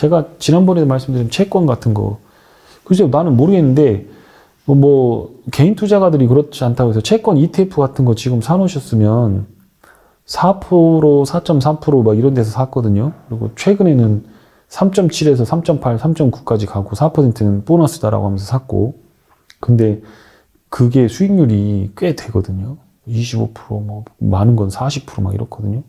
제가 지난번에도 말씀드린 채권 같은 거, 글쎄요, 나는 모르겠는데, 개인 투자가들이 그렇지 않다고 해서 채권 ETF 같은 거 지금 사놓으셨으면 4%, 4.3% 막 이런 데서 샀거든요. 그리고 최근에는 3.7에서 3.8, 3.9까지 가고 4%는 보너스다라고 하면서 샀고, 근데 그게 수익률이 꽤 되거든요. 25%, 많은 건 40% 막 이렇거든요.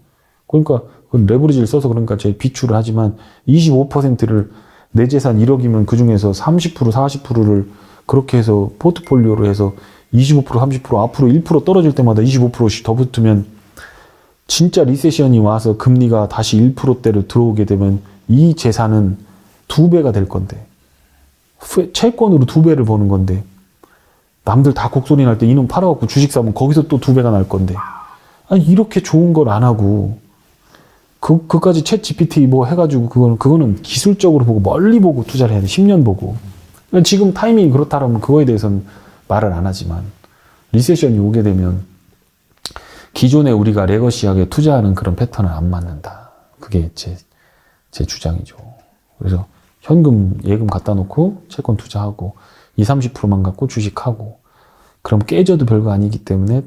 그러니까 레버리지를 써서 그러니까 제 비추를 하지만 25%를 내 재산 1억이면 그 중에서 30%, 40%를 그렇게 해서 포트폴리오로 해서 25%, 30% 앞으로 1% 떨어질 때마다 25%씩 더 붙으면 진짜 리세션이 와서 금리가 다시 1%대로 들어오게 되면 이 재산은 2배가 될 건데, 채권으로 2배를 버는 건데, 남들 다 곡소리 날 때 이놈 팔아갖고 주식 사면 거기서 또 2배가 날 건데, 아니 이렇게 좋은 걸 안 하고 그까지 챗 GPT 뭐 해가지고 그거는 기술적으로 보고 멀리 보고 투자를 해야 돼. 10년 보고. 지금 타이밍이 그렇다면 그거에 대해서는 말을 안 하지만, 리세션이 오게 되면 기존에 우리가 레거시하게 투자하는 그런 패턴은 안 맞는다. 그게 제 주장이죠. 그래서 현금, 예금 갖다 놓고 채권 투자하고 20, 30%만 갖고 주식하고, 그럼 깨져도 별거 아니기 때문에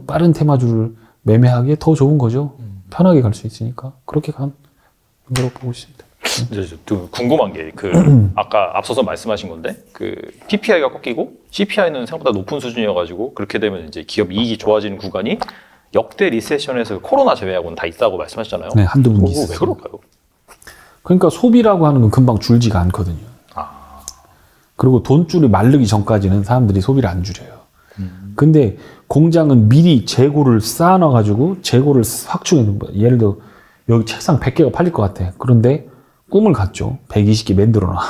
빠른 테마주를 매매하기에 더 좋은 거죠. 편하게 갈 수 있으니까. 그렇게 간 거라고 보고 있습니다. 이제 좀 궁금한 게 아까 앞서서 말씀하신 건데 PPI가 꺾이고 CPI는 생각보다 높은 수준이어가지고 그렇게 되면 이제 기업 이익이 좋아지는 구간이 역대 리세션에서 코로나 제외하고는 다 있다고 말씀하셨잖아요. 네, 한두 분 있어요. 왜 그럴까요? 그러니까 소비라고 하는 건 금방 줄지가 않거든요. 그리고 돈줄이 마르기 전까지는 사람들이 소비를 안 줄여요. 근데 공장은 미리 재고를 쌓아놔가지고 재고를 확충해 놓은 거예요. 예를 들어 여기 책상 100개가 팔릴 것 같아. 그런데 꿈을 갖죠. 120개 만들어놔.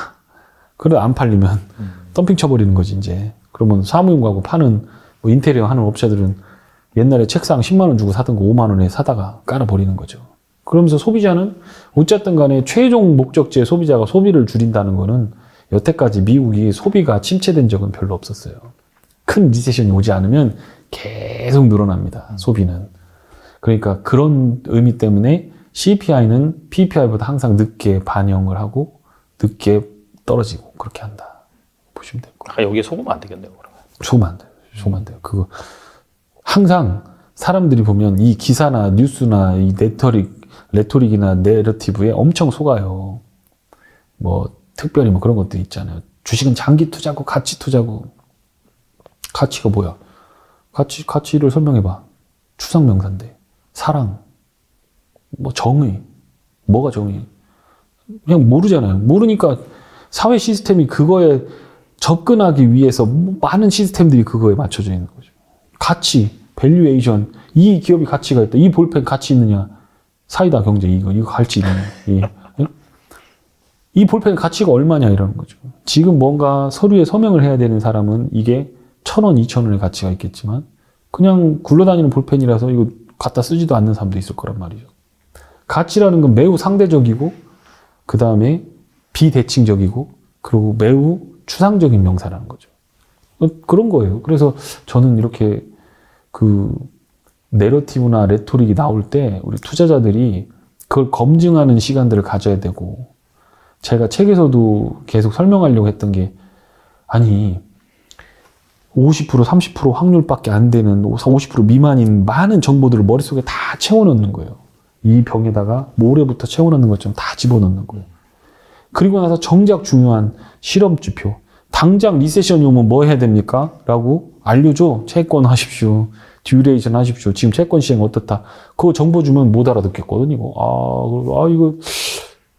그러다 안 팔리면 덤핑 쳐버리는 거지 이제. 그러면 사무용가고 파는 인테리어 하는 업체들은 옛날에 책상 10만 원 주고 사던 거 5만 원에 사다가 깔아버리는 거죠. 그러면서 소비자는 어쨌든 간에 최종 목적지의 소비자가 소비를 줄인다는 거는 여태까지 미국이 소비가 침체된 적은 별로 없었어요. 큰 리세션이 오지 않으면 계속 늘어납니다. 소비는. 그러니까 그런 의미 때문에 CPI는 PPI보다 항상 늦게 반영을 하고 늦게 떨어지고 그렇게 한다. 보시면 될 거예요. 여기에 속으면 안 되겠네요. 그러면. 속으면 안 돼요. 속으면 안 돼요. 그거 항상 사람들이 보면 이 기사나 뉴스나 이 레토릭이나 내러티브에 엄청 속아요. 특별히 그런 것들이 있잖아요. 주식은 장기 투자고 가치 투자고. 가치가 뭐야? 가치를 설명해봐. 추상명사인데. 사랑. 정의. 뭐가 정의? 그냥 모르잖아요. 모르니까 사회 시스템이 그거에 접근하기 위해서 많은 시스템들이 그거에 맞춰져 있는 거죠. 가치, 밸류에이션. 이 기업이 가치가 있다. 이 볼펜 가치 있느냐? 사이다 경제 이거 가치 있느냐? 이 볼펜 가치가 얼마냐 이러는 거죠. 지금 뭔가 서류에 서명을 해야 되는 사람은 이게 1,000원, 2,000원의 가치가 있겠지만 그냥 굴러다니는 볼펜이라서 이거 갖다 쓰지도 않는 사람도 있을 거란 말이죠. 가치라는 건 매우 상대적이고 그 다음에 비대칭적이고 그리고 매우 추상적인 명사라는 거죠. 그런 거예요. 그래서 저는 이렇게 내러티브나 레토릭이 나올 때 우리 투자자들이 그걸 검증하는 시간들을 가져야 되고, 제가 책에서도 계속 설명하려고 했던 게, 아니 50%, 30% 확률밖에 안 되는 50% 미만인 많은 정보들을 머릿속에 다 채워넣는 거예요. 이 병에다가 모래부터 채워넣는 것처럼 다 집어넣는 거예요. 그리고 나서 정작 중요한 실험지표, 당장 리세션이 오면 뭐 해야 됩니까? 라고 알려줘. 채권 하십시오. 듀레이션 하십시오. 지금 채권 시장 어떻다. 그거 정보 주면 못 알아듣겠거든, 이거. 이거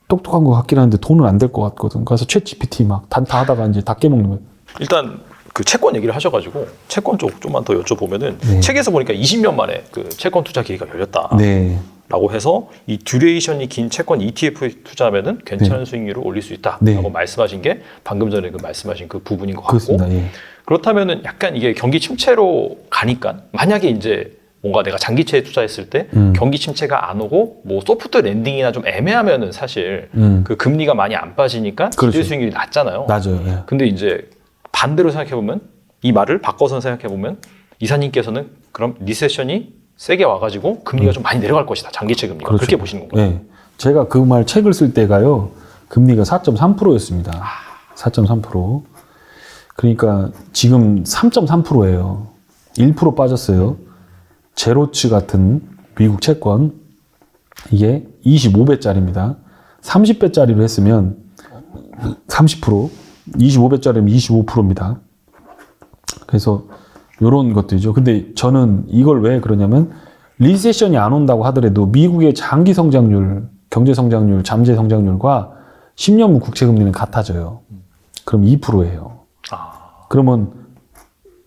똑똑한 것 같긴 한데 돈은 안 될 것 같거든. 그래서 챗 GPT 다 하다가 이제 다 깨먹는 거예요. 일단 채권 얘기를 하셔가지고 채권 쪽 좀만 더 여쭤보면은, 네. 책에서 보니까 20년 만에 채권 투자 기회가 열렸다. 네. 라고 해서 이 듀레이션이 긴 채권 ETF에 투자하면은 괜찮은, 네. 수익률을 올릴 수 있다. 네. 라고 말씀하신 게 방금 전에 말씀하신 그 부분인 것 같고. 그렇습니다. 예. 그렇다면은 약간 이게 경기 침체로 가니까, 만약에 이제 뭔가 내가 장기채에 투자했을 때 경기 침체가 안 오고 소프트 랜딩이나 좀 애매하면은 사실 그 금리가 많이 안 빠지니까 그렇죠. 기대 수익률이 낮잖아요. 맞아요. 예. 근데 이제 반대로 생각해보면, 이 말을 바꿔서 생각해보면, 이사님께서는 그럼 리세션이 세게 와가지고 금리가 좀 많이 내려갈 것이다. 장기채 금리가. 그렇죠. 그렇게 보시는 건가요? 네. 제가 그 말 책을 쓸 때가요, 금리가 4.3%였습니다. 4.3%. 그러니까 지금 3.3%예요. 1% 빠졌어요. 제로츠 같은 미국 채권 이게 25배짜리입니다. 30배짜리로 했으면 30%, 25배짜리면 25%입니다. 그래서 이런 것들이죠. 근데 저는 이걸 왜 그러냐면 리세션이 안 온다고 하더라도 미국의 장기 성장률, 경제 성장률, 잠재 성장률과 10년물 국채 금리는 같아져요. 그럼 2%예요. 그러면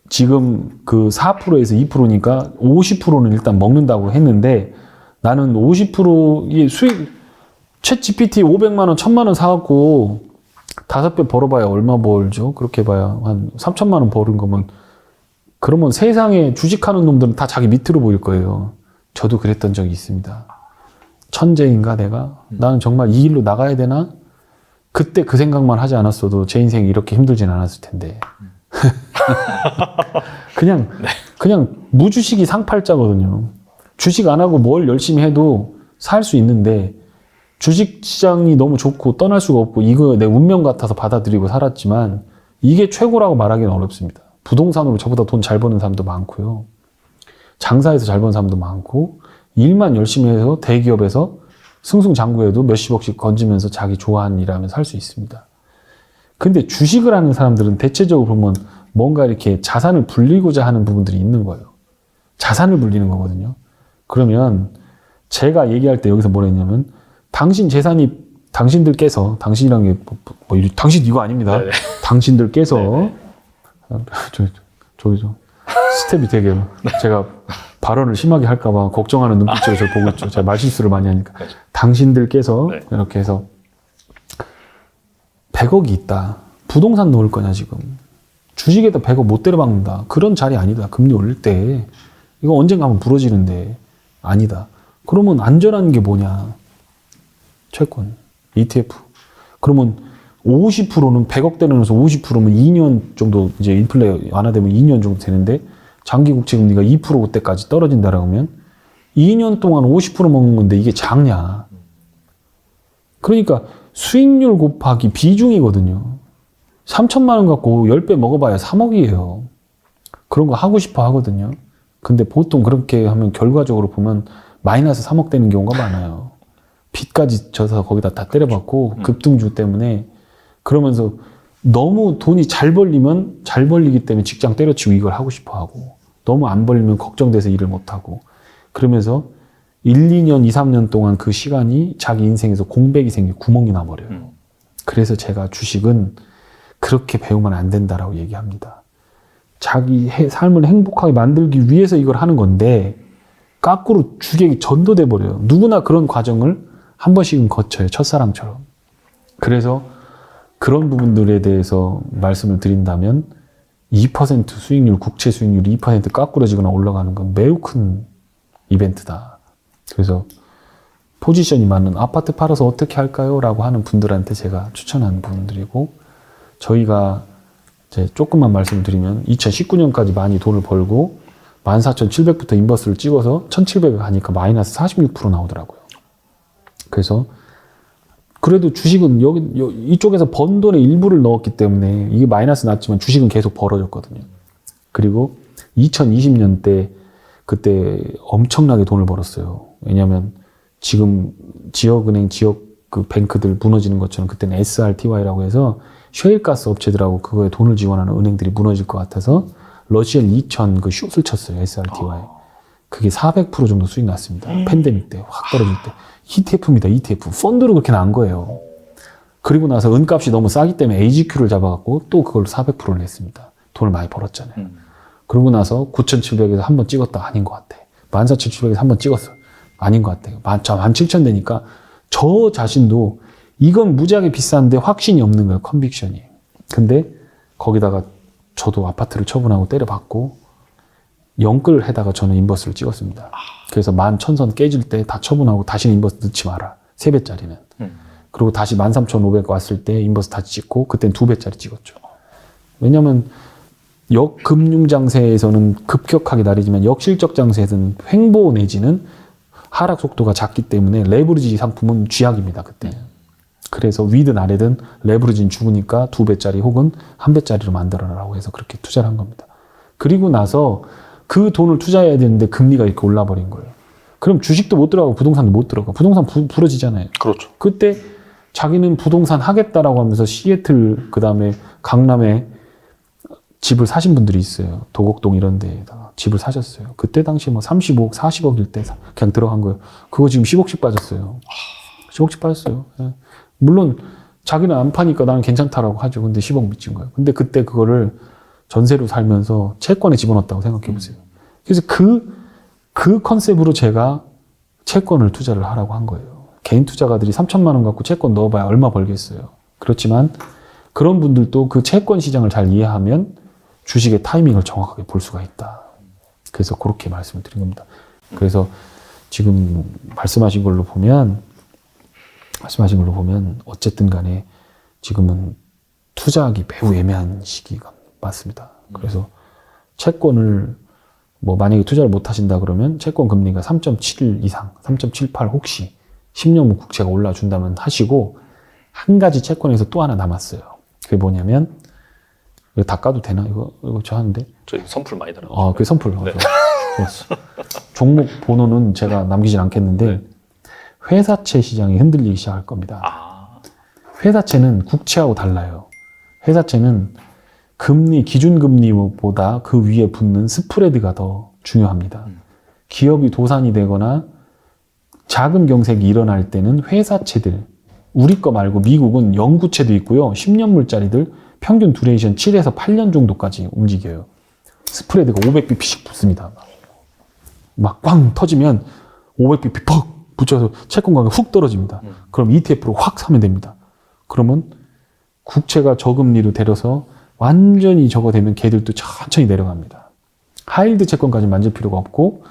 지금 그 4%에서 2%니까 50%는 일단 먹는다고 했는데 나는 50%의 수익, 챗 GPT 500만 원, 1000만 원 사갖고 5배 벌어봐야 얼마 벌죠? 그렇게 봐야 한 3천만 원 버는 거면 그러면 세상에 주식하는 놈들은 다 자기 밑으로 보일 거예요. 저도 그랬던 적이 있습니다. 천재인가 내가? 나는 정말 이 길로 나가야 되나? 그때 그 생각만 하지 않았어도 제 인생이 이렇게 힘들진 않았을 텐데. 그냥 무주식이 상팔자거든요. 주식 안 하고 뭘 열심히 해도 살 수 있는데 주식 시장이 너무 좋고 떠날 수가 없고 이거 내 운명 같아서 받아들이고 살았지만 이게 최고라고 말하기는 어렵습니다. 부동산으로 저보다 돈 잘 버는 사람도 많고요. 장사해서 잘 버는 사람도 많고 일만 열심히 해서 대기업에서 승승장구해도 몇십억씩 건지면서 자기 좋아하는 일 하면서 살 수 있습니다. 근데 주식을 하는 사람들은 대체적으로 보면 뭔가 이렇게 자산을 불리고자 하는 부분들이 있는 거예요. 자산을 불리는 거거든요. 그러면 제가 얘기할 때 여기서 뭐라 했냐면 당신 재산이 당신들께서 당신이란 게 당신 이거 아닙니다. 네네. 당신들께서 저기 스텝이 되게 제가 발언을 심하게 할까봐 걱정하는 눈빛으로 저를 보고 있죠. 제가 말실수를 많이 하니까. 그렇죠. 당신들께서 네. 이렇게 해서 100억이 있다. 부동산 넣을 거냐 지금. 주식에다 100억 못 때려박는다. 그런 자리 아니다. 금리 올릴 때. 이거 언젠가 한번 부러지는데 아니다. 그러면 안전한 게 뭐냐. 채권, ETF. 그러면 50%는 100억 때려넣어서 50%면 2년 정도 이제 인플레 완화되면 2년 정도 되는데 장기 국채 금리가 2%대까지 떨어진다라고 하면 2년 동안 50% 먹는 건데 이게 작냐. 그러니까 수익률 곱하기 비중이거든요. 3천만 원 갖고 10배 먹어봐야 3억이에요. 그런 거 하고 싶어 하거든요. 근데 보통 그렇게 하면 결과적으로 보면 마이너스 3억 되는 경우가 많아요. 빚까지 져서 거기다 다 때려박고 급등주 때문에 그러면서 너무 돈이 잘 벌리면 잘 벌리기 때문에 직장 때려치고 이걸 하고 싶어 하고 너무 안 벌리면 걱정돼서 일을 못 하고 그러면서 1, 2년, 2, 3년 동안 그 시간이 자기 인생에서 공백이 생겨 구멍이 나버려요. 그래서 제가 주식은 그렇게 배우면 안 된다라고 얘기합니다. 자기 삶을 행복하게 만들기 위해서 이걸 하는 건데 거꾸로 주객이 전도돼 버려요. 누구나 그런 과정을 한 번씩은 거쳐요. 첫사랑처럼. 그래서 그런 부분들에 대해서 말씀을 드린다면 2% 수익률, 국채 수익률이 2% 깎꾸러지거나 올라가는 건 매우 큰 이벤트다. 그래서 포지션이 맞는 아파트 팔아서 어떻게 할까요? 라고 하는 분들한테 제가 추천하는 부분들이고 저희가 이제 조금만 말씀드리면 2019년까지 많이 돈을 벌고 14,700부터 인버스를 찍어서 1,700을 가니까 마이너스 46% 나오더라고요. 그래서 그래도 주식은 이쪽에서 번 돈의 일부를 넣었기 때문에 이게 마이너스 났지만 주식은 계속 벌어졌거든요. 그리고 2020년 때 그때 엄청나게 돈을 벌었어요. 왜냐하면 지금 지역은행, 지역 그 뱅크들 무너지는 것처럼 그때는 SRTY라고 해서 셰일가스 업체들하고 그거에 돈을 지원하는 은행들이 무너질 것 같아서 러시엘 2000 그 숏을 쳤어요. SRTY. 그게 400% 정도 수익 났습니다. 팬데믹 때 확 떨어질 때. ETF입니다. ETF. 펀드로 그렇게 난 거예요. 그리고 나서 은값이 너무 싸기 때문에 AGQ를 잡아갖고 또 그걸 400%를 냈습니다. 돈을 많이 벌었잖아요. 그러고 나서 9,700에서 한 번 찍었다. 아닌 것 같아. 14,700에서 한 번 찍었어. 아닌 것 같아요. 17,000 되니까 저 자신도 이건 무지하게 비싼데 확신이 없는 거예요. 컨빅션이. 근데 거기다가 저도 아파트를 처분하고 때려박고 영끌 해다가 저는 인버스를 찍었습니다. 그래서 11,000선 깨질 때 다 처분하고 다시는 인버스 넣지 마라. 3배짜리는. 그리고 다시 13,500 왔을 때 인버스 다시 찍고 그땐 2배짜리 찍었죠. 왜냐면 역금융 장세에서는 급격하게 나르지만 역실적 장세에서는 횡보 내지는 하락 속도가 작기 때문에 레버리지 상품은 쥐약입니다. 그때. 그래서 위든 아래든 레버리지는 죽으니까 2배짜리 혹은 1배짜리로 만들어라라고 해서 그렇게 투자를 한 겁니다. 그리고 나서 그 돈을 투자해야 되는데 금리가 이렇게 올라버린 거예요. 그럼 주식도 못 들어가고 부동산도 못 들어가. 부동산 부러지잖아요. 그렇죠. 그때 자기는 부동산 하겠다라고 하면서 시애틀 그다음에 강남에 집을 사신 분들이 있어요. 도곡동 이런 데에다가 집을 사셨어요. 그때 당시 뭐 30억, 40억일 때 그냥 들어간 거예요. 그거 지금 10억씩 빠졌어요. 10억씩 빠졌어요. 예. 물론 자기는 안 파니까 나는 괜찮다라고 하죠. 근데 10억 미친 거예요. 근데 그때 그거를 전세로 살면서 채권에 집어넣었다고 생각해 보세요. 그래서 그 컨셉으로 제가 채권을 투자를 하라고 한 거예요. 개인 투자가들이 3천만 원 갖고 채권 넣어봐야 얼마 벌겠어요. 그렇지만 그런 분들도 그 채권 시장을 잘 이해하면 주식의 타이밍을 정확하게 볼 수가 있다. 그래서 그렇게 말씀을 드린 겁니다. 그래서 지금 말씀하신 걸로 보면 어쨌든 간에 지금은 투자하기 매우 애매한 시기가 맞습니다. 그래서 채권을 뭐 만약에 투자를 못 하신다 그러면 채권 금리가 3.7 이상, 3.78 혹시 10년물 국채가 올라준다면 하시고 한 가지 채권에서 또 하나 남았어요. 그게 뭐냐면 이거 다 까도 되나? 이거 저 하는데 저희 선풀 많이 들어요. 아, 그 선풀. 네. 좋았어. 종목 번호는 제가 남기진 않겠는데 회사채 시장이 흔들리기 시작할 겁니다. 아, 회사채는 국채하고 달라요. 회사채는 금리, 기준금리보다 그 위에 붙는 스프레드가 더 중요합니다. 기업이 도산이 되거나 자금 경색이 일어날 때는 회사채들, 우리 거 말고 미국은 영구채도 있고요. 10년물짜리들 평균 두레이션 7에서 8년 정도까지 움직여요. 스프레드가 500bp씩 붙습니다. 막 꽝 터지면 500bp 퍽 붙여서 채권 가격이 훅 떨어집니다. 그럼 ETF로 확 사면 됩니다. 그러면 국채가 저금리로 데려서 완전히 저거 되면 걔들도 천천히 내려갑니다. 하이힐드 채권까지 만질 필요가 없고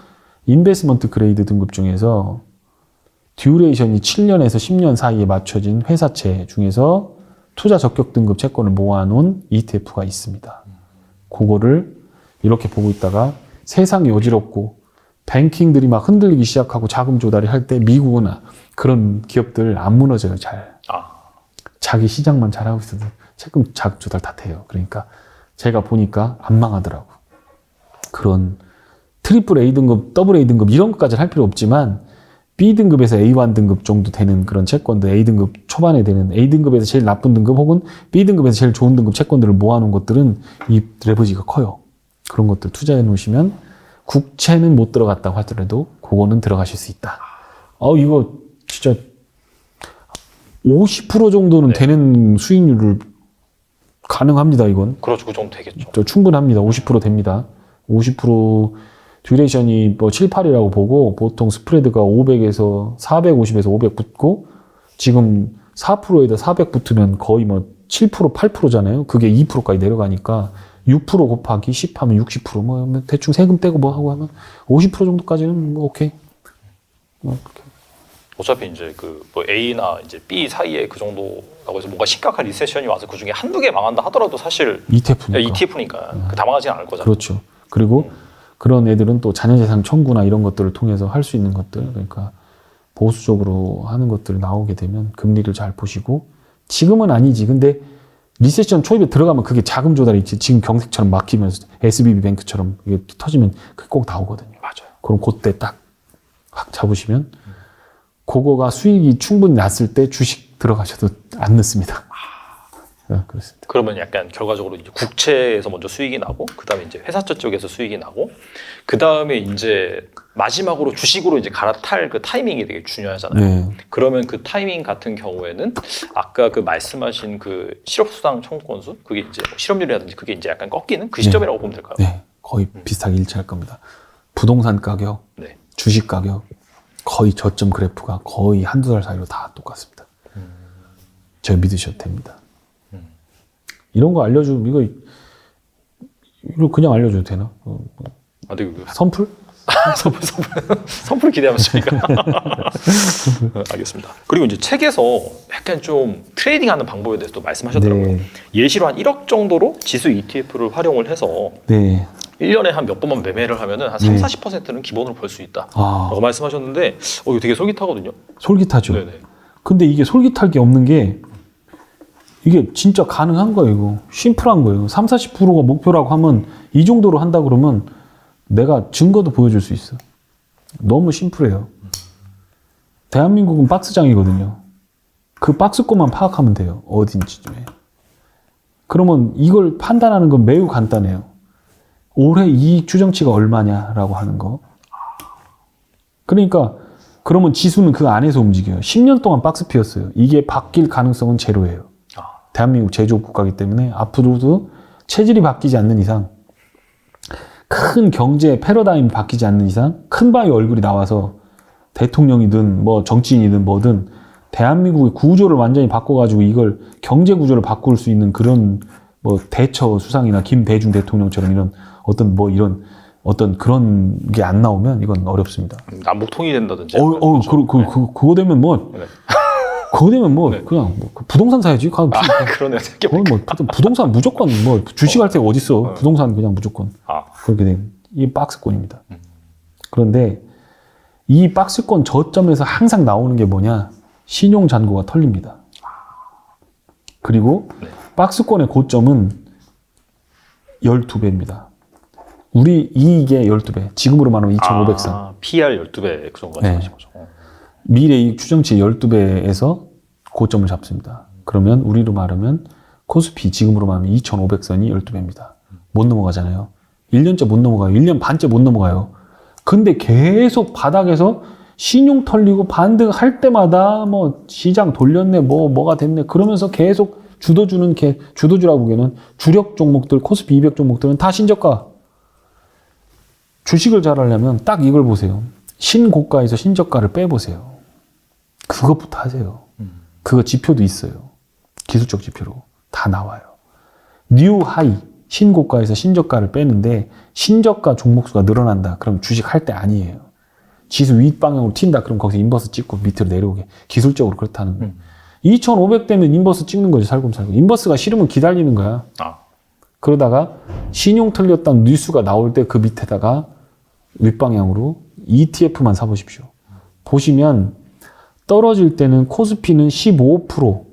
인베스먼트 그레이드 등급 중에서 듀레이션이 7년에서 10년 사이에 맞춰진 회사채 중에서 투자 적격 등급 채권을 모아놓은 ETF가 있습니다. 그거를 이렇게 보고 있다가 세상이 어지럽고 뱅킹들이 막 흔들리기 시작하고 자금 조달이 할 때 미국은 그런 기업들 안 무너져요, 잘. 자기 시장만 잘하고 있어도 채권 자금 조달 다 돼요. 그러니까 제가 보니까 안 망하더라고. 그런 트리플 A 등급, 더블 A 등급 이런 것까지는 할 필요 없지만 B 등급에서 A1 등급 정도 되는 그런 채권들, A 등급 초반에 되는 A 등급에서 제일 나쁜 등급 혹은 B 등급에서 제일 좋은 등급 채권들을 모아놓은 것들은 이 레버지가 커요. 그런 것들 투자해 놓으시면 국채는 못 들어갔다고 하더라도 그거는 들어가실 수 있다. 이거 진짜 50% 정도는 네. 되는 수익률을 가능합니다, 이건. 그렇죠. 그 정도 되겠죠. 충분합니다. 50% 됩니다. 50% 듀레이션이 뭐 7, 8이라고 보고 보통 스프레드가 500에서 450에서 500 붙고 지금 4%에다 400 붙으면 거의 뭐 7%, 8%잖아요. 그게 2%까지 내려가니까 6% 곱하기 10 하면 60% 뭐 대충 세금 떼고 뭐 하고 하면 50% 정도까지는 뭐 오케이. 그렇게. 어차피 이제 그 뭐 A나 이제 B 사이에 그 정도라고 해서 뭔가 심각한 리세션이 와서 그 중에 한두 개 망한다 하더라도 사실 ETF니까. ETF니까 다 망하지는 않을 거잖아요. 그렇죠. 그리고 그런 애들은 또 자녀재산 청구나 이런 것들을 통해서 할 수 있는 것들, 그러니까 보수적으로 하는 것들 나오게 되면 금리를 잘 보시고 지금은 아니지. 근데 리세션 초입에 들어가면 그게 자금 조달이 있지. 지금 경색처럼 막히면서 SBB뱅크처럼 이게 터지면 그게 꼭 나오거든요. 맞아요. 그럼 그때 딱 확 잡으시면 그거가 수익이 충분히 났을 때 주식 들어가셔도 안 늦습니다. 그렇습니다. 그러면 약간 결과적으로 이제 국채에서 먼저 수익이 나고, 그 다음에 이제 회사채 쪽에서 수익이 나고, 그 다음에 이제 마지막으로 주식으로 이제 갈아탈 그 타이밍이 되게 중요하잖아요. 네. 그러면 그 타이밍 같은 경우에는 아까 그 말씀하신 그 실업수당 청구건수, 그게 이제 뭐 실업률이라든지 그게 이제 약간 꺾이는 그 시점이라고 보면 될까요? 네. 거의 비슷하게 일치할 겁니다. 부동산 가격, 네. 주식 가격, 거의 저점 그래프가 거의 한두 달 사이로 다 똑같습니다. 제가 믿으셔도 됩니다. 이런 거 알려주면 이거 그냥 알려줘도 되나? 근데 선풀? 선풀 기대하면서 저희가 알겠습니다. 그리고 이제 책에서 약간 좀 트레이딩하는 방법에 대해서 또 말씀하셨더라고요. 네. 예시로 한 1억 정도로 지수 ETF를 활용을 해서 네. 1년에 한 몇 번만 매매를 하면은 한 3, 네. 40%는 기본으로 벌 수 있다. 아, 라고 말씀하셨는데 이거 되게 솔깃하거든요. 솔깃하죠. 네네. 근데 이게 솔깃할 게 없는 게 이게 진짜 가능한 거예요. 이거 심플한 거예요. 30-40%가 목표라고 하면 이 정도로 한다 그러면 내가 증거도 보여줄 수 있어. 너무 심플해요. 대한민국은 박스장이거든요. 그 박스권만 파악하면 돼요. 어딘지쯤에. 그러면 이걸 판단하는 건 매우 간단해요. 올해 이익 추정치가 얼마냐라고 하는 거. 그러니까 그러면 지수는 그 안에서 움직여요. 10년 동안 박스 피었어요. 이게 바뀔 가능성은 제로예요. 대한민국 제조업 국가이기 때문에 앞으로도 체질이 바뀌지 않는 이상, 큰 경제 패러다임이 바뀌지 않는 이상, 큰 바위 얼굴이 나와서 대통령이든 뭐 정치인이든 뭐든 대한민국의 구조를 완전히 바꿔가지고 이걸 경제 구조를 바꿀 수 있는 그런 뭐 대처 수상이나 김대중 대통령처럼 이런 어떤 뭐 이런 어떤 그런 게 안 나오면 이건 어렵습니다. 남북 통일된다든지. 그거 되면 뭐 네. 그거 되면 뭐 네. 그냥 뭐 부동산 사야지. 그러네요. 거의 뭐 부동산 무조건 뭐 주식할 데가 어딨어. 부동산 그냥 무조건 그렇게 된 이 박스권입니다. 그런데 이 박스권 저점에서 항상 나오는 게 뭐냐? 신용 잔고가 털립니다. 그리고 박스권의 고점은 12배입니다. 우리 이익의 12배. 지금으로 말하면 2,500선. PR 12배 그런 거 말씀하신 거죠. 미래 이익 추정치 12배에서 고점을 잡습니다. 그러면 우리로 말하면 코스피 지금으로 말하면 2,500선이 12배입니다. 못 넘어가잖아요. 1년째 못 넘어가요. 1년 반째 못 넘어가요. 근데 계속 바닥에서 신용 털리고 반등할 때마다 뭐 시장 돌렸네, 뭐가 됐네. 그러면서 계속 주도주라고 보기에는 주력 종목들, 코스피 200 종목들은 다 신저가. 주식을 잘 하려면 딱 이걸 보세요. 신고가에서 신저가를 빼보세요. 그것부터 하세요. 그거 지표도 있어요. 기술적 지표로. 다 나와요. 뉴 하이, 신고가에서 신저가를 빼는데 신저가 종목수가 늘어난다. 그럼 주식 할 때 아니에요. 지수 윗방향으로 튄다. 그럼 거기서 인버스 찍고 밑으로 내려오게. 기술적으로 그렇다는 거예요. 2,500 되면 인버스 찍는 거지. 살금살금. 인버스가 싫으면 기다리는 거야. 그러다가 신용 틀렸다는 뉴스가 나올 때 그 밑에다가 윗방향으로 ETF만 사보십시오. 보시면 떨어질 때는 코스피는 15%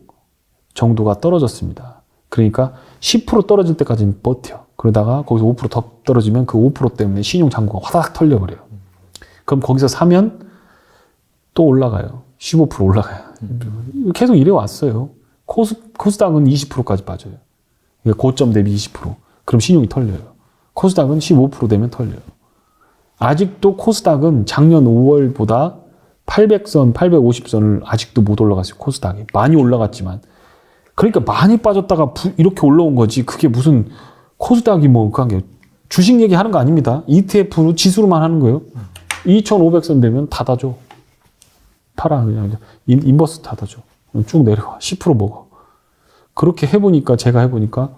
정도가 떨어졌습니다. 그러니까 10% 떨어질 때까지는 버텨. 그러다가 거기서 5% 더 떨어지면 그 5% 때문에 신용 잔고가 화다닥 털려버려요. 그럼 거기서 사면 또 올라가요. 15% 올라가요. 계속 이래 왔어요. 코스닥은 20%까지 빠져요. 고점 대비 20%. 그럼 신용이 털려요. 코스닥은 15% 되면 털려요. 아직도 코스닥은 작년 5월보다 800선, 850선을 아직도 못 올라갔어요. 코스닥이. 많이 올라갔지만. 그러니까 많이 빠졌다가 이렇게 올라온 거지. 그게 무슨 코스닥이 뭐 그한 게 주식 얘기하는 거 아닙니다. ETF로 지수로만 하는 거예요. 2,500선 되면 닫아줘. 팔아. 그냥 인버스 닫아줘. 쭉 내려와. 10% 먹어. 그렇게 해보니까 제가 해보니까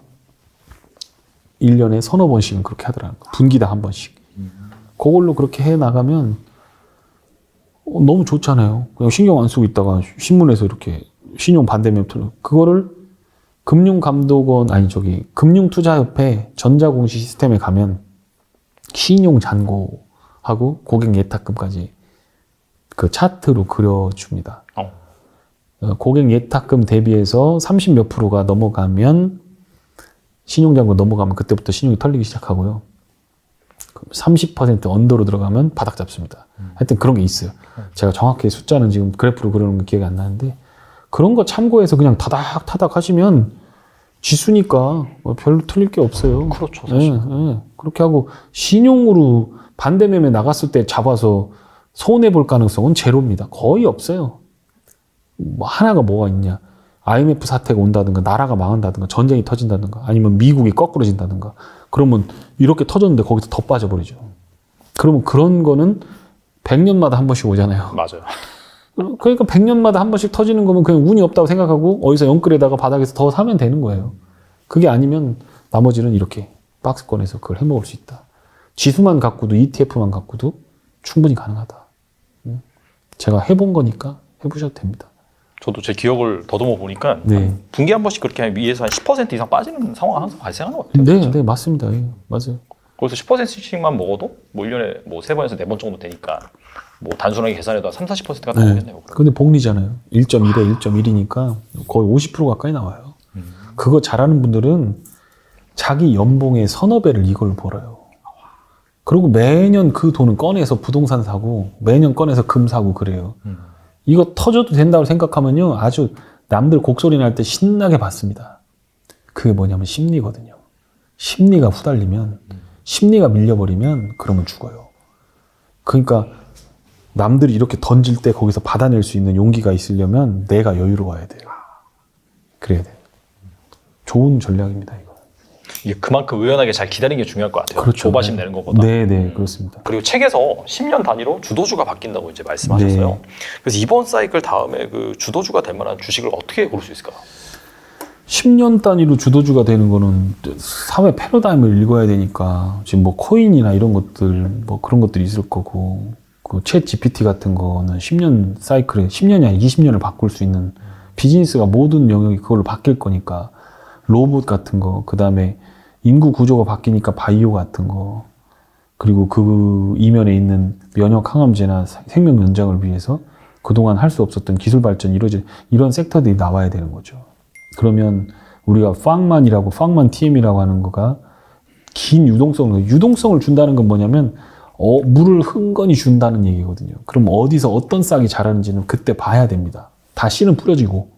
1년에 서너 번씩은 그렇게 하더라고요. 분기당 한 번씩. 그걸로 그렇게 해나가면 너무 좋잖아요. 그냥 신경 안 쓰고 있다가 신문에서 이렇게 신용 반대면 그거를 금융투자협회 전자공시 시스템에 가면 신용 잔고하고 고객 예탁금까지 그 차트로 그려줍니다. 고객 예탁금 대비해서 30 몇 프로가 넘어가면 신용잔고 넘어가면 그때부터 신용이 털리기 시작하고요. 30% 언더로 들어가면 바닥 잡습니다. 하여튼 그런 게 있어요. 제가 정확히 숫자는 지금 그래프로 그려놓은 게 기억이 안 나는데 그런 거 참고해서 그냥 타닥타닥 하시면 지수니까 별로 틀릴 게 없어요. 그렇죠. 사실. 그렇게 하고 신용으로 반대매매 나갔을 때 잡아서 손해볼 가능성은 제로입니다. 거의 없어요. 뭐 하나가 뭐가 있냐. IMF 사태가 온다든가 나라가 망한다든가 전쟁이 터진다든가 아니면 미국이 거꾸로진다든가 그러면 이렇게 터졌는데 거기서 더 빠져버리죠. 그러면 그런 거는 100년마다 한 번씩 오잖아요. 맞아요. 그러니까 100년마다 한 번씩 터지는 거면 그냥 운이 없다고 생각하고 어디서 영끌에다가 바닥에서 더 사면 되는 거예요. 그게 아니면 나머지는 이렇게 박스권에서 그걸 해먹을 수 있다. 지수만 갖고도 ETF만 갖고도 충분히 가능하다. 제가 해본 거니까 해보셔도 됩니다. 저도 제 기억을 더듬어 보니까 분기 한 번씩 그렇게 위에서 한 10% 이상 빠지는 상황 항상 발생하는 것 같아요. 네, 맞습니다. 맞아요. 거기서 10%씩만 먹어도 뭐 1년에 뭐 3번에서 4번 정도 되니까 뭐 단순하게 계산해도 30-40%가 나오겠네요. 그럼. 근데 복리잖아요. 1.1에 1.1이니까 거의 50% 가까이 나와요. 그거 잘하는 분들은 자기 연봉의 서너 배를 이걸 벌어요. 그리고 매년 그 돈은 꺼내서 부동산 사고 매년 꺼내서 금 사고 그래요. 이거 터져도 된다고 생각하면요. 아주 남들 곡소리 날 때 신나게 받습니다. 그게 뭐냐면 심리거든요. 심리가 후달리면 심리가 밀려버리면 그러면 죽어요. 그러니까 남들이 이렇게 던질 때 거기서 받아낼 수 있는 용기가 있으려면 내가 여유로워야 돼요. 그래야 돼요. 좋은 전략입니다, 이거. 이게 그만큼 의연하게 잘 기다리는 게 중요할 것 같아요. 그렇죠. 조바심 내는 것보다. 네, 그렇습니다. 그리고 책에서 10년 단위로 주도주가 바뀐다고 이제 말씀하셨어요. 네. 그래서 이번 사이클 다음에 그 주도주가 될 만한 주식을 어떻게 고를 수 있을까요? 10년 단위로 주도주가 되는 거는 사회 패러다임을 읽어야 되니까 지금 뭐 코인이나 이런 것들 뭐 그런 것들이 있을 거고 그 챗 GPT 같은 거는 10년 사이클에 10년이 아니라 20년을 바꿀 수 있는 비즈니스가 모든 영역이 그걸로 바뀔 거니까 로봇 같은 거 그다음에 인구 구조가 바뀌니까 바이오 같은 거 그리고 그 이면에 있는 면역 항암제나 생명 연장을 위해서 그동안 할 수 없었던 기술 발전이 이루어질 이런 섹터들이 나와야 되는 거죠. 그러면 우리가 팡만 TM이라고 하는 거가 긴 유동성을 준다는 건 뭐냐면 물을 흥건히 준다는 얘기거든요. 그럼 어디서 어떤 싹이 자라는지는 그때 봐야 됩니다. 다 씨는 뿌려지고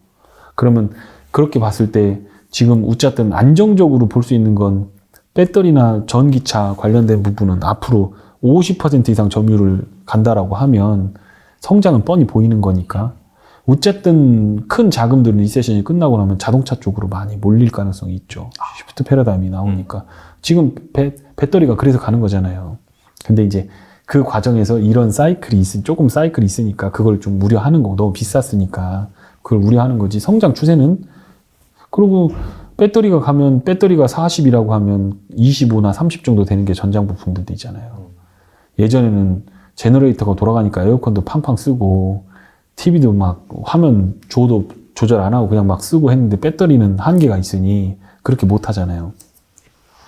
그러면 그렇게 봤을 때 지금 어쨌든 안정적으로 볼 수 있는 건 배터리나 전기차 관련된 부분은 앞으로 50% 이상 점유율을 간다라고 하면 성장은 뻔히 보이는 거니까 어쨌든 큰 자금들은 리세션이 끝나고 나면 자동차 쪽으로 많이 몰릴 가능성이 있죠. 시프트 패러다임이 나오니까. 지금 배터리가 그래서 가는 거잖아요. 근데 이제 그 과정에서 이런 조금 사이클이 있으니까 그걸 좀 우려하는 거고 너무 비쌌으니까 그걸 우려하는 거지. 성장 추세는 그리고 배터리가 40이라고 하면 25나 30 정도 되는 게 전장 부품들도 있잖아요. 예전에는 제너레이터가 돌아가니까 에어컨도 팡팡 쓰고 TV도 막 화면 조도 조절 안 하고 그냥 막 쓰고 했는데 배터리는 한계가 있으니 그렇게 못 하잖아요.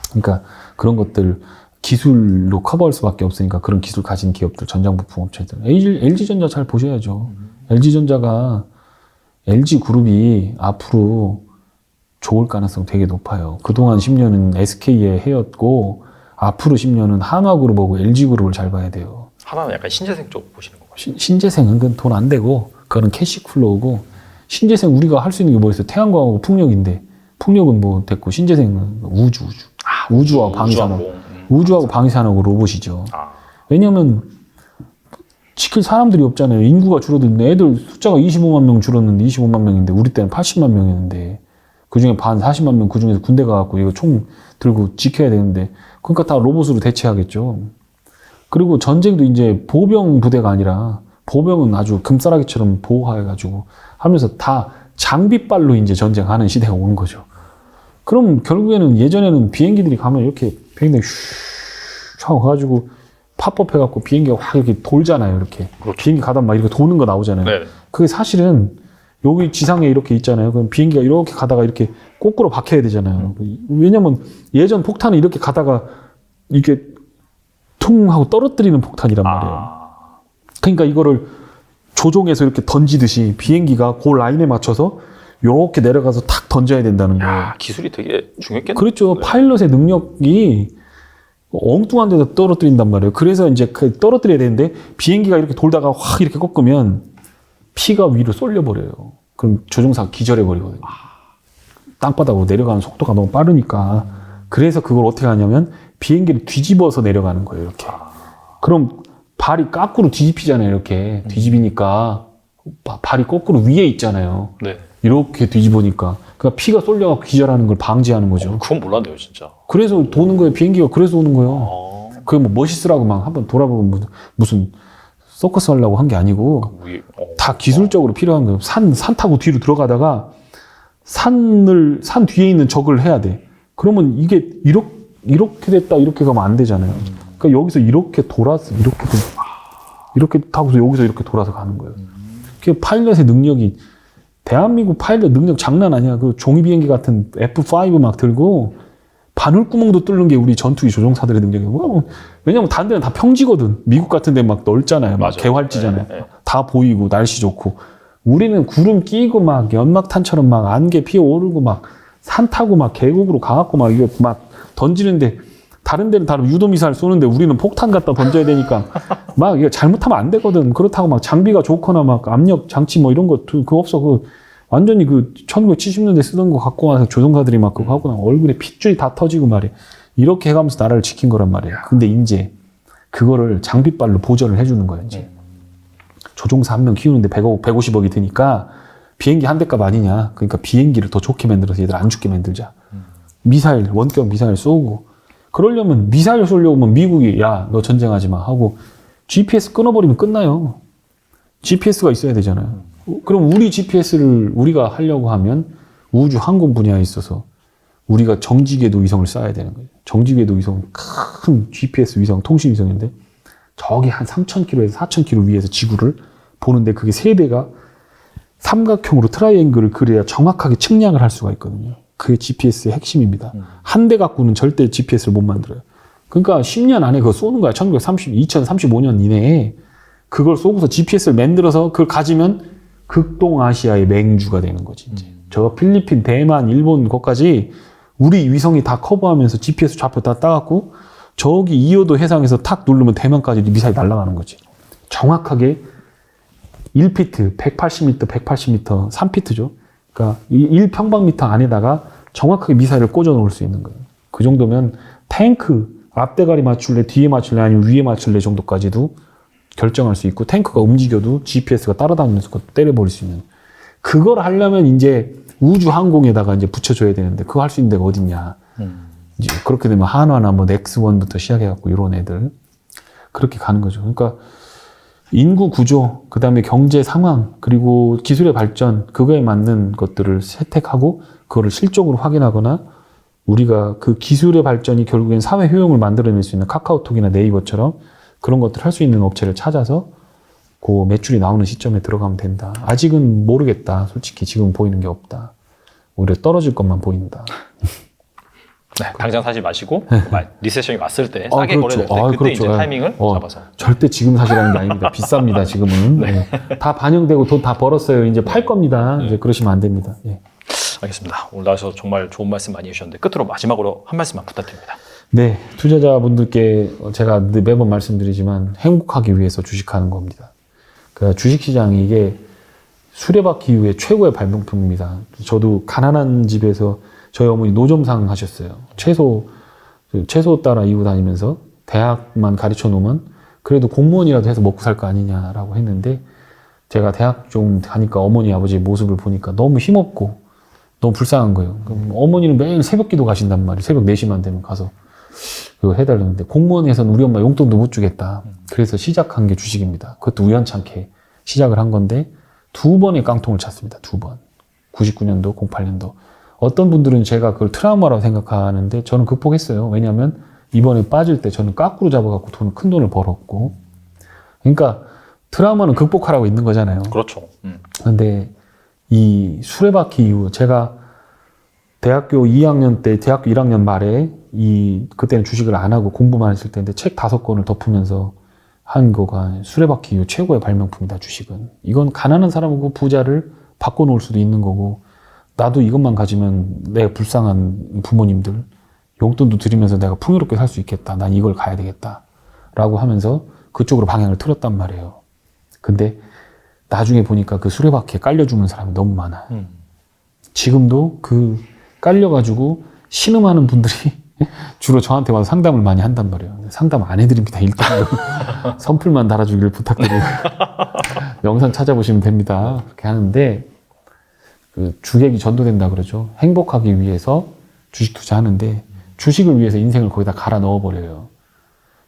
그러니까 그런 것들 기술로 커버할 수밖에 없으니까 그런 기술 가진 기업들, 전장 부품 업체들. LG전자 잘 보셔야죠. LG그룹이 앞으로 좋을 가능성 되게 높아요. 그동안 10년은 SK의 해였고 앞으로 10년은 한화그룹하고 LG그룹을 잘 봐야 돼요. 하나는 약간 신재생 쪽 보시는 건가요? 신재생은 그건 돈 안 되고 그거는 캐시플로우고 신재생 우리가 할 수 있는 게 뭐 있어요? 태양광하고 풍력인데 풍력은 뭐 됐고 신재생은 우주와 방위산업 우주하고 방위산업하고 로봇이죠. 왜냐하면 지킬 사람들이 없잖아요. 인구가 줄어드는데 애들 숫자가 25만 명 줄었는데 25만 명인데 우리 때는 80만 명이었는데 그중에 반 40만 명 그중에서 군대 가갖고 이거 총 들고 지켜야 되는데 그러니까 다 로봇으로 대체하겠죠. 그리고 전쟁도 이제 보병 부대가 아니라 보병은 아주 금싸라기처럼 보호해가지고 하면서 다 장비빨로 이제 전쟁하는 시대가 오는 거죠. 그럼 결국에는 예전에는 비행기들이 가면 이렇게 비행기 슉 하고 가지고 팝업 해갖고 비행기가 확 이렇게 돌잖아요. 이렇게. 그렇죠. 비행기 가다 막 이렇게 도는 거 나오잖아요. 네. 그게 사실은 여기 지상에 이렇게 있잖아요. 그럼 비행기가 이렇게 가다가 이렇게 거꾸로 박혀야 되잖아요. 왜냐면 예전 폭탄은 이렇게 가다가 이렇게 퉁 하고 떨어뜨리는 폭탄이란 말이에요. 그러니까 이거를 조종해서 이렇게 던지듯이 비행기가 그 라인에 맞춰서 이렇게 내려가서 탁 던져야 된다는 거예요. 기술이 되게 중요했겠네요. 그렇죠. 파일럿의 능력이 엉뚱한 데다 떨어뜨린단 말이에요. 그래서 이제 떨어뜨려야 되는데 비행기가 이렇게 돌다가 확 이렇게 꺾으면 피가 위로 쏠려버려요. 그럼 조종사가 기절해버리거든요. 땅바닥으로 내려가는 속도가 너무 빠르니까. 그래서 그걸 어떻게 하냐면 비행기를 뒤집어서 내려가는 거예요. 이렇게. 그럼 발이 거꾸로 뒤집히잖아요. 이렇게 뒤집이니까 발이 거꾸로 위에 있잖아요. 네. 이렇게 뒤집으니까. 그러니까 피가 쏠려갖고 기절하는 걸 방지하는 거죠. 그건 몰랐네요, 진짜. 그래서 도는 거예요. 비행기가 그래서 오는 거예요. 그게 뭐 멋있으라고 막 한번 돌아보면 무슨 서커스 하려고 한 게 아니고 다 기술적으로 필요한 거예요. 산 타고 뒤로 들어가다가 산 뒤에 있는 적을 해야 돼. 그러면 이게 이렇게 됐다 이렇게 가면 안 되잖아요. 그러니까 여기서 이렇게 돌아서 이렇게 타고서 여기서 이렇게 돌아서 가는 거예요. 그 파일럿의 능력이 대한민국 파일럿 능력 장난 아니야. 그 종이 비행기 같은 F5 막 들고 바늘구멍도 뚫는 게 우리 전투기 조종사들의 능력이고, 왜냐면 다른 데는 다 평지거든. 미국 같은 데 막 넓잖아요. 막 맞아요. 개활지잖아요. 네, 네. 다 보이고 날씨 좋고. 우리는 구름 끼고 막 연막탄처럼 막 안개 피어오르고 막 산 타고 막 계곡으로 가갖고 막 이거 막 던지는데, 다른 데는 다 유도미사일 쏘는데 우리는 폭탄 갖다 던져야 되니까 막 이거 잘못하면 안 되거든. 그렇다고 막 장비가 좋거나 막 압력 장치 뭐 이런 거 그거 없어. 그 완전히 그 1970년대 쓰던 거 갖고 와서 조종사들이 막 그거 하고 나면 얼굴에 핏줄이 다 터지고 말이야. 이렇게 해가면서 나라를 지킨 거란 말이야. 근데 이제 그거를 장비빨로 보전을 해주는 거야, 이제. 조종사 한 명 키우는데 100억, 150억이 드니까 비행기 한 대값 아니냐. 그러니까 비행기를 더 좋게 만들어서 얘들 안 죽게 만들자. 미사일, 원격 미사일 쏘고. 그러려면 미사일 쏘려고 하면 미국이 야, 너 전쟁하지 마 하고 GPS 끊어버리면 끝나요. GPS가 있어야 되잖아요. 그럼 우리 GPS를 우리가 하려고 하면 우주 항공 분야에 있어서 우리가 정지궤도 위성을 쏴야 되는 거예요. 정지궤도 위성은 큰 GPS 위성, 통신 위성인데 저기 한 3,000km에서 4,000km 위에서 지구를 보는데 그게 세 대가 삼각형으로 트라이앵글을 그려야 정확하게 측량을 할 수가 있거든요. 그게 GPS의 핵심입니다. 한 대 갖고는 절대 GPS를 못 만들어요. 그러니까 10년 안에 그거 쏘는 거야. 2035년 이내에 그걸 쏘고서 GPS를 만들어서 그걸 가지면 극동아시아의 맹주가 되는 거지. 이제. 저 필리핀, 대만, 일본 거까지 우리 위성이 다 커버하면서 GPS 좌표 다 따갖고 저기 2호도 해상에서 탁 누르면 대만까지 미사일 날아가는 거지. 정확하게 1피트, 180m, 180m, 3피트죠. 그러니까 1평방미터 안에다가 정확하게 미사일을 꽂아 놓을 수 있는 거예요. 그 정도면 탱크 앞대가리 맞출래, 뒤에 맞출래, 아니면 위에 맞출래 정도까지도 결정할 수 있고 탱크가 움직여도 GPS가 따라다니면서 때려버릴 수 있는. 그걸 하려면 이제 우주 항공에다가 이제 붙여줘야 되는데 그거 할 수 있는 데가 어딨냐. 이제 그렇게 되면 한화나 뭐 넥스원부터 시작해갖고 이런 애들 그렇게 가는 거죠. 그러니까 인구 구조, 그 다음에 경제 상황, 그리고 기술의 발전, 그거에 맞는 것들을 채택하고 그거를 실적으로 확인하거나 우리가 그 기술의 발전이 결국엔 사회 효용을 만들어낼 수 있는 카카오톡이나 네이버처럼 그런 것들 할 수 있는 업체를 찾아서 그 매출이 나오는 시점에 들어가면 된다. 아직은 모르겠다. 솔직히 지금 보이는 게 없다. 오히려 떨어질 것만 보인다. 네, 당장 사지 마시고 리세션이 왔을 때 싸게 그렇죠. 거래될 때 그때 그렇죠. 이제 타이밍을 잡아서. 절대 지금 사시라는 게 아닙니다. 비쌉니다. 지금은. 네. 다 반영되고 돈 다 벌었어요. 이제 팔 겁니다. 이제 그러시면 안 됩니다. 예. 알겠습니다. 오늘 나와서 정말 좋은 말씀 많이 해주셨는데 끝으로 마지막으로 한 말씀만 부탁드립니다. 네, 투자자분들께 제가 매번 말씀드리지만 행복하기 위해서 주식하는 겁니다. 그 주식시장이 이게 수레바퀴 이후에 최고의 발명품입니다. 저도 가난한 집에서 저희 어머니 노점상 하셨어요. 채소 따라 이고 다니면서 대학만 가르쳐 놓으면 그래도 공무원이라도 해서 먹고 살 거 아니냐라고 했는데 제가 대학 좀 가니까 어머니 아버지의 모습을 보니까 너무 힘없고 너무 불쌍한 거예요. 그럼 어머니는 매일 새벽 기도 가신단 말이에요. 새벽 4시만 되면 가서 그거 해달라는데 공무원에서는 우리 엄마 용돈도 못 주겠다. 그래서 시작한 게 주식입니다. 그것도 우연찮게 시작을 한 건데 2번의 깡통을 찼습니다. 2번. 99년도, 08년도. 어떤 분들은 제가 그걸 트라우마라고 생각하는데 저는 극복했어요. 왜냐하면 이번에 빠질 때 저는 까꾸로 잡아갖고 큰 돈을 벌었고. 그러니까 트라우마는 극복하라고 있는 거잖아요. 그렇죠. 근데 이 수레바퀴 이후 제가 대학교 2학년 때, 대학교 1학년 말에 그때는 주식을 안 하고 공부만 했을 때인데 책 5권을 덮으면서 한 거가 수레바퀴 이후 최고의 발명품이다, 주식은. 이건 가난한 사람하고 부자를 바꿔놓을 수도 있는 거고 나도 이것만 가지면 내가 불쌍한 부모님들 용돈도 드리면서 내가 풍요롭게 살 수 있겠다. 난 이걸 가야 되겠다. 라고 하면서 그쪽으로 방향을 틀었단 말이에요. 근데 나중에 보니까 그 수레바퀴에 깔려주는 사람이 너무 많아요. 지금도 그 깔려가지고 신음하는 분들이 주로 저한테 와서 상담을 많이 한단 말이에요. 상담 안 해드립니다. 일단 선풀만 달아주기를 부탁드리고 영상 찾아보시면 됩니다. 그렇게 하는데 그 주객이 전도된다 그러죠. 행복하기 위해서 주식 투자하는데 주식을 위해서 인생을 거기다 갈아 넣어버려요.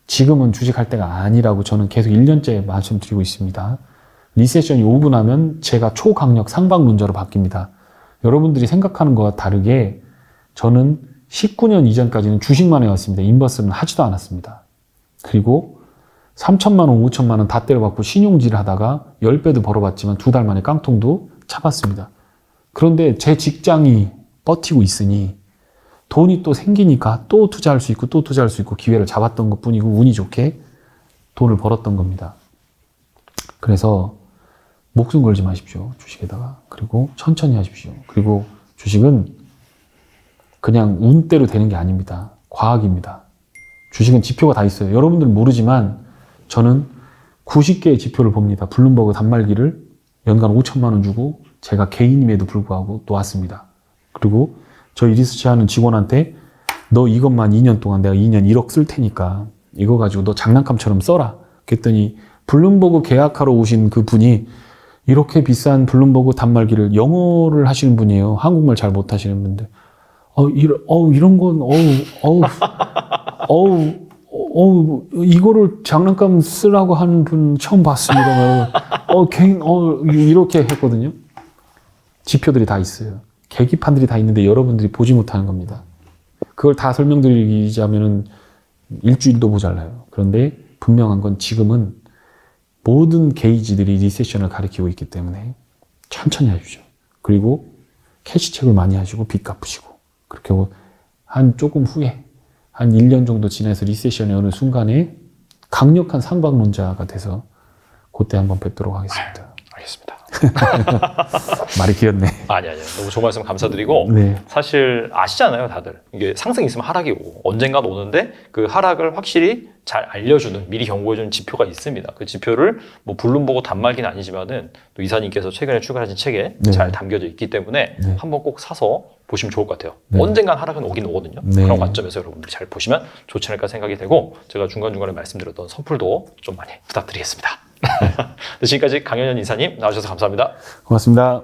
지금은 주식할 때가 아니라고 저는 계속 1년째 말씀드리고 있습니다. 리세션이 오고 나면 제가 초강력 상방론자로 바뀝니다. 여러분들이 생각하는 것과 다르게 저는 19년 이전까지는 주식만 해왔습니다. 인버스는 하지도 않았습니다. 그리고 3천만 원, 5천만 원 다 때려받고 신용질 하다가 10배도 벌어봤지만 2달 만에 깡통도 차봤습니다. 그런데 제 직장이 버티고 있으니 돈이 또 생기니까 또 투자할 수 있고 또 투자할 수 있고 기회를 잡았던 것 뿐이고 운이 좋게 돈을 벌었던 겁니다. 그래서 목숨 걸지 마십시오. 주식에다가. 그리고 천천히 하십시오. 그리고 주식은 그냥 운대로 되는 게 아닙니다. 과학입니다. 주식은 지표가 다 있어요. 여러분들은 모르지만 저는 90개의 지표를 봅니다. 블룸버그 단말기를 연간 5천만 원 주고 제가 개인임에도 불구하고 놓았습니다. 그리고 저희 리서치하는 직원한테 너 이것만 2년 동안 내가 2년 1억 쓸 테니까 이거 가지고 너 장난감처럼 써라. 그랬더니 블룸버그 계약하러 오신 그 분이 이렇게 비싼 블룸버그 단말기를 영어를 하시는 분이에요. 한국말 잘 못하시는 분들. 이런 건, 이거를 장난감 쓰라고 하는 분 처음 봤습니다. 이렇게 했거든요. 지표들이 다 있어요. 계기판들이 다 있는데 여러분들이 보지 못하는 겁니다. 그걸 다 설명드리자면은 일주일도 모자라요. 그런데 분명한 건 지금은 모든 게이지들이 리세션을 가리키고 있기 때문에 천천히 하십시오. 그리고 캐시책을 많이 하시고 빚 갚으시고 그렇게 한 조금 후에 한 1년 정도 지나서 리세션의 어느 순간에 강력한 상방론자가 돼서 그때 한번 뵙도록 하겠습니다. 알겠습니다. 말이 길었네. 아니. 너무 좋은 말씀 감사드리고 네. 사실 아시잖아요, 다들. 이게 상승이 있으면 하락이 오고 언젠가 오는데 그 하락을 확실히 잘 알려주는 미리 경고해주는 지표가 있습니다. 그 지표를 뭐 블룸버그 단말기는 아니지만은 또 이사님께서 최근에 출간하신 책에 네. 잘 담겨져 있기 때문에 네. 한번 꼭 사서 보시면 좋을 것 같아요. 네. 언젠간 하락은 오긴 오거든요. 네. 그런 관점에서 여러분들이 잘 보시면 좋지 않을까 생각이 되고 제가 중간중간에 말씀드렸던 선풀도 좀 많이 부탁드리겠습니다. 지금까지 강현현 이사님 나와주셔서 감사합니다. 고맙습니다.